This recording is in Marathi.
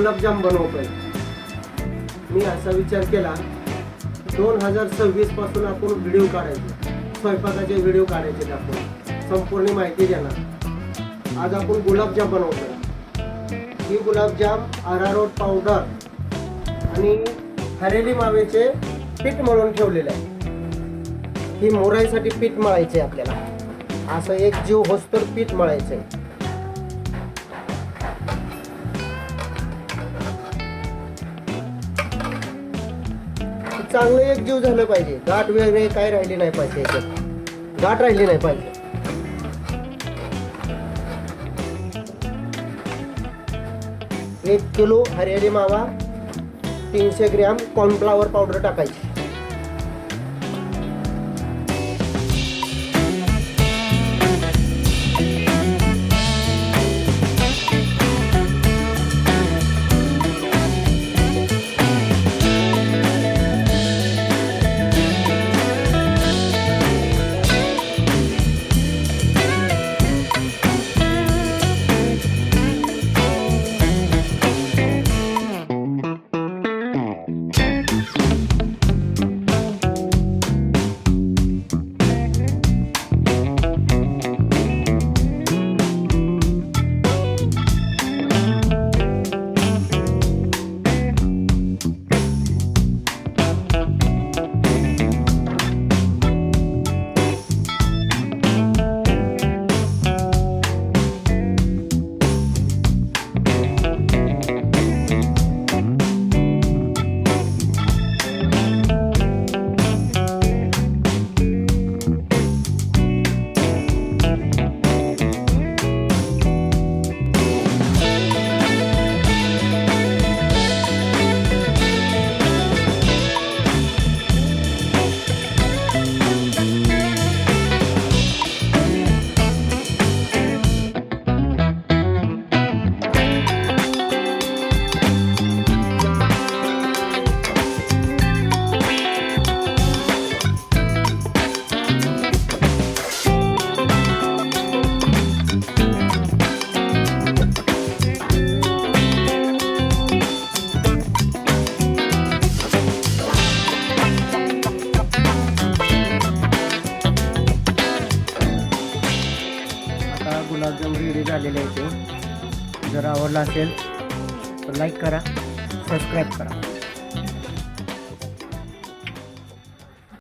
गुलाबजाम बनवतोय। मी असा विचार केला 2026 पासून आपण व्हिडिओ काढायचे, स्वयंपाकाचे व्हिडिओ काढायचे, आपण संपूर्ण माहिती देणार। आज आपण गुलाबजाम बनवतोय। ही गुलाबजाम अरारोट पावडर आणि हरेली माव्याचे पीठ मळून ठेवलेले आहे। ही मोराईसाठी पीठ मळायचे आपल्याला, असं एक जीव होस्तर पीठ मळायचंय। चांगलं एक जीव झालं पाहिजे, गाठ वगैरे काय राहिली नाही पाहिजे, याच्यात गाठ राहिली नाही पाहिजे। 1 किलो हरियाली मावा, 300 ग्रॅम कॉर्नफ्लॉवर पावडर टाकायची। गुलाबजाम रेडी झालेले आहे। जर आवडला असेल तर लाईक करा, सबस्क्राईब करा।